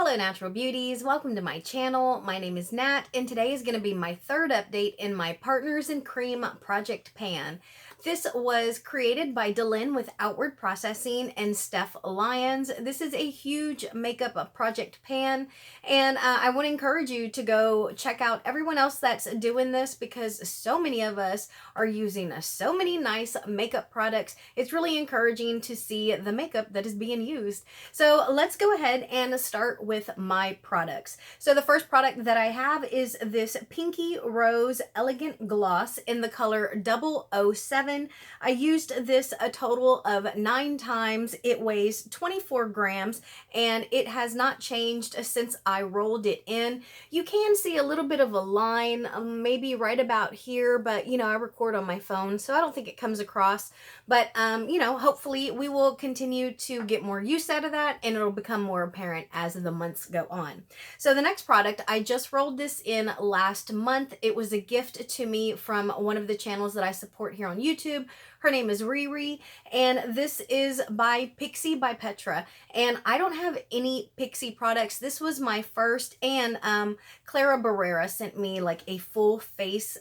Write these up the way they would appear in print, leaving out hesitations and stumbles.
Hello natural beauties, welcome to my channel. My name is Nat and today is going to be my third update in my Partners in Cream project pan. This was created by Delyn with Outward Processing and Steph Lyons. This is a huge makeup project pan, and I want to encourage you to go check out everyone else that's doing this because so many of us are using so many nice makeup products. It's really encouraging to see the makeup that is being used. So let's go ahead and start with my products. So the first product that I have is this Pinky Rose Elegant Gloss in the color 007. I used this a total of 9 times. It weighs 24 grams and it has not changed since I rolled it in. You can see a little bit of a line, maybe right about here, but you know, I record on my phone, so I don't think it comes across. But you know, hopefully we will continue to get more use out of that and it'll become more apparent as the months go on. So the next product, I just rolled this in last month. It was a gift to me from one of the channels that I support here on YouTube. Her name is Riri, and this is by Pixie by Petra. And I don't have any Pixie products. This was my first, and Clara Barrera sent me like a full face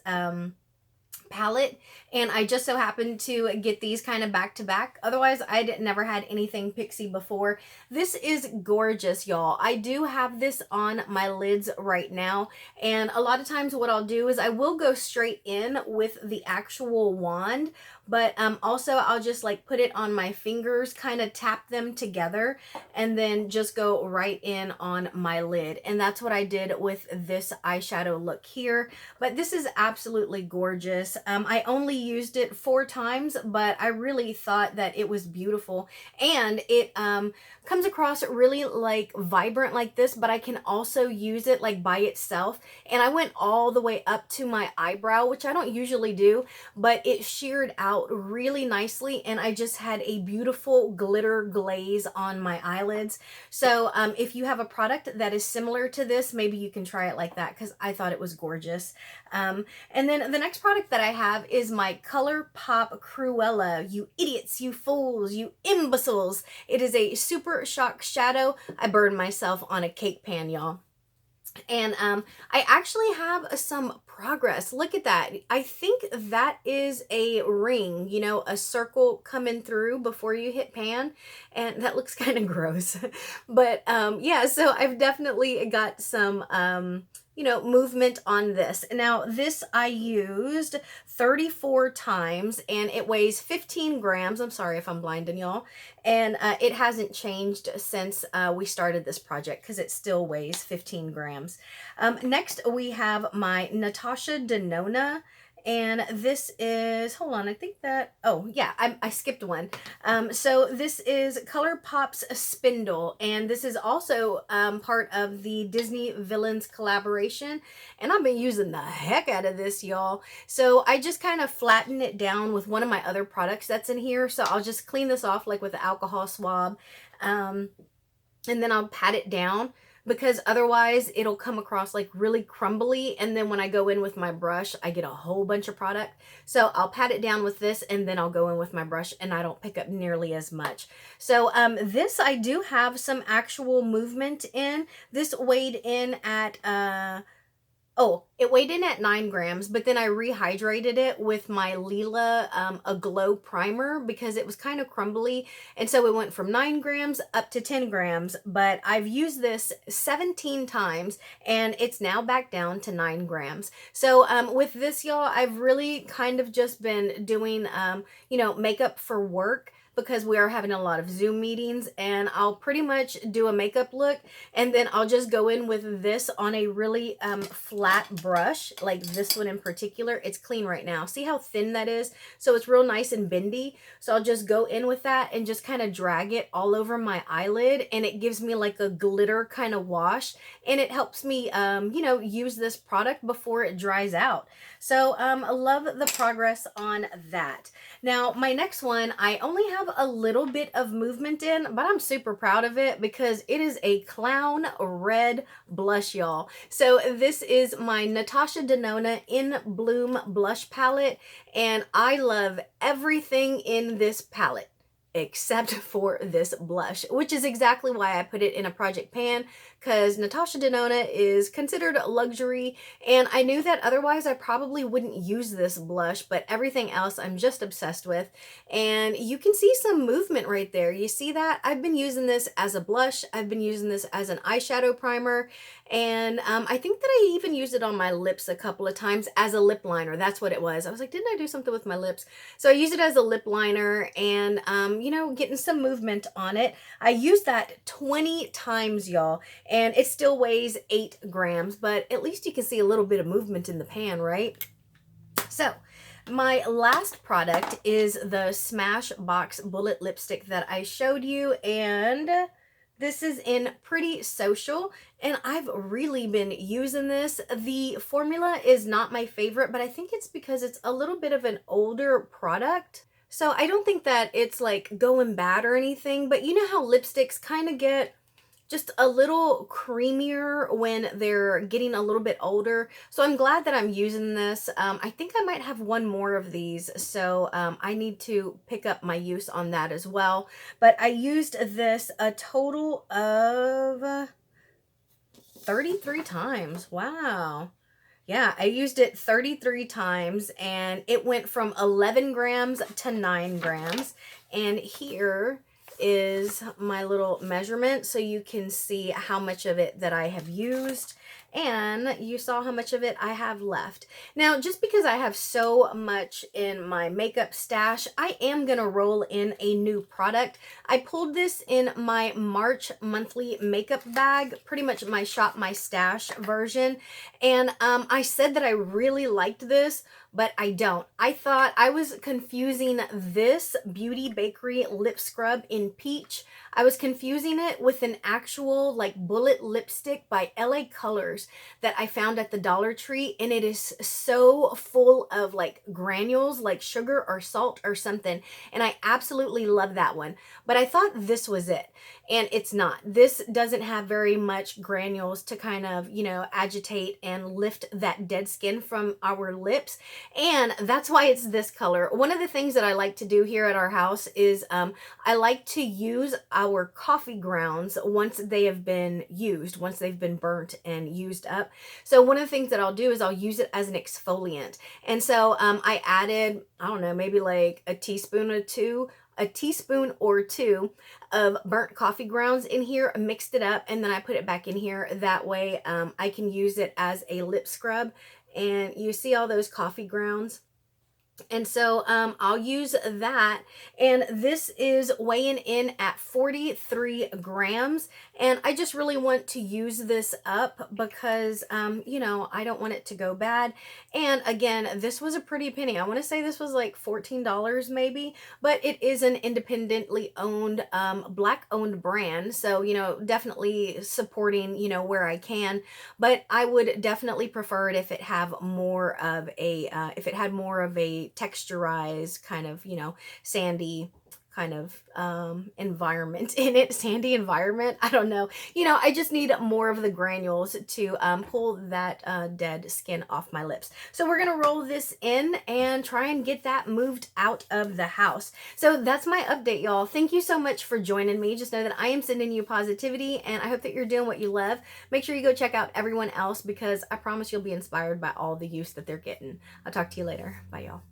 palette, and I just so happened to get these kind of back to back. Otherwise, I'd never had anything Pixie before. This is gorgeous, y'all. I do have this on my lids right now, and a lot of times what I'll do is I will go straight in with the actual wand, but also I'll just like put it on my fingers, kind of tap them together, and then just go right in on my lid. And that's what I did with this eyeshadow look here. But this is absolutely gorgeous. I only used it 4 times, but I really thought that it was beautiful. And it comes across really like vibrant like this, but I can also use it like by itself. And I went all the way up to my eyebrow, which I don't usually do, but it sheared out really nicely, and I just had a beautiful glitter glaze on my eyelids. So if you have a product that is similar to this, maybe you can try it like that, because I thought it was gorgeous. And then the next product that I have is my Colorpop Cruella. You idiots, you fools, you imbeciles. It is a super shock shadow. I burned myself on a cake pan, y'all. And I actually have some progress. Look at that. I think that is a ring, you know, a circle coming through before you hit pan, and that looks kind of gross. But yeah, so I've definitely got some you know, movement on this. Now this I used 34 times and it weighs 15 grams. I'm sorry if I'm blinding y'all. And it hasn't changed since we started this project because it still weighs 15 grams. Next we have my Natasha Denona. And this is, hold on, I think that, oh yeah, I skipped one. So this is Colorpop's Spindle, and this is also part of the Disney Villains collaboration, and I've been using the heck out of this, y'all. So I just kind of flatten it down with one of my other products that's in here, so I'll just clean this off like with an alcohol swab, and then I'll pat it down, because otherwise it'll come across like really crumbly, and then when I go in with my brush I get a whole bunch of product. So I'll pat it down with this and then I'll go in with my brush and I don't pick up nearly as much. So this I do have some actual movement in. This weighed in at oh, it weighed in at 9 grams, but then I rehydrated it with my Lila Aglow primer because it was kind of crumbly. And so it went from 9 grams up to 10 grams, but I've used this 17 times and it's now back down to 9 grams. So with this, y'all, I've really kind of just been doing, you know, makeup for work, because we are having a lot of Zoom meetings, and I'll pretty much do a makeup look and then I'll just go in with this on a really flat brush, like this one in particular. It's clean right now. See how thin that is? So it's real nice and bendy. So I'll just go in with that and just kind of drag it all over my eyelid, and it gives me like a glitter kind of wash, and it helps me, you know, use this product before it dries out. So I love the progress on that. Now my next one, I only have a little bit of movement in, but I'm super proud of it because it is a clown red blush, y'all. So this is my Natasha Denona In Bloom blush palette, and I love everything in this palette. except for this blush, which is exactly why I put it in a project pan, because Natasha Denona is considered luxury, and I knew that otherwise I probably wouldn't use this blush, but everything else I'm just obsessed with. And you can see some movement right there. You see that? I've been using this as a blush, I've been using this as an eyeshadow primer, and I think that I even used it on my lips a couple of times as a lip liner. That's what it was. I was like, didn't I do something with my lips? So I used it as a lip liner, and you know, getting some movement on it. I used that 20 times, y'all, and it still weighs 8 grams, but at least you can see a little bit of movement in the pan, right? So my last product is the Smashbox Bullet Lipstick that I showed you, and this is in Pretty Social, and I've really been using this. The formula is not my favorite, but I think it's because it's a little bit of an older product. So I don't think that it's like going bad or anything, but you know how lipsticks kind of get just a little creamier when they're getting a little bit older. So I'm glad that I'm using this. I think I might have one more of these, so I need to pick up my use on that as well. But I used this a total of 33 times. Wow. Yeah, I used it 33 times, and it went from 11 grams to 9 grams. And here is my little measurement, so you can see how much of it that I have used, and you saw how much of it I have left. Now, just because I have so much in my makeup stash, I am gonna roll in a new product. I pulled this in my March monthly makeup bag, pretty much my Shop My Stash version, and I said that I really liked this, but I don't. I thought I was confusing this Beauty Bakery lip scrub in peach. I was confusing it with an actual like bullet lipstick by LA Colors that I found at the Dollar Tree, and it is so full of like granules, like sugar or salt or something, and I absolutely love that one. But I thought this was it, and it's not. This doesn't have very much granules to kind of, you know, agitate and lift that dead skin from our lips, and that's why it's this color. One of the things that I like to do here at our house is I like to use our coffee grounds once they have been used, once they've been burnt and used up. So one of the things that I'll do is I'll use it as an exfoliant. And so I added, I don't know, maybe like a teaspoon or two of burnt coffee grounds in here, mixed it up, and then I put it back in here. That way I can use it as a lip scrub. And you see all those coffee grounds? And so I'll use that, and this is weighing in at 43 grams, and I just really want to use this up because you know, I don't want it to go bad. And again, this was a pretty penny. I want to say this was like $14 maybe, but it is an independently owned black owned brand, so you know, definitely supporting, you know, where I can. But I would definitely prefer it if it have more of a if it had more of a texturized kind of, you know, sandy kind of environment in it. Sandy environment, I don't know, you know, I just need more of the granules to pull that dead skin off my lips. So we're gonna roll this in and try and get that moved out of the house. So that's my update, y'all. Thank you so much for joining me. Just know that I am sending you positivity, and I hope that you're doing what you love. Make sure you go check out everyone else, because I promise you'll be inspired by all the use that they're getting. I'll talk to you later. Bye, y'all.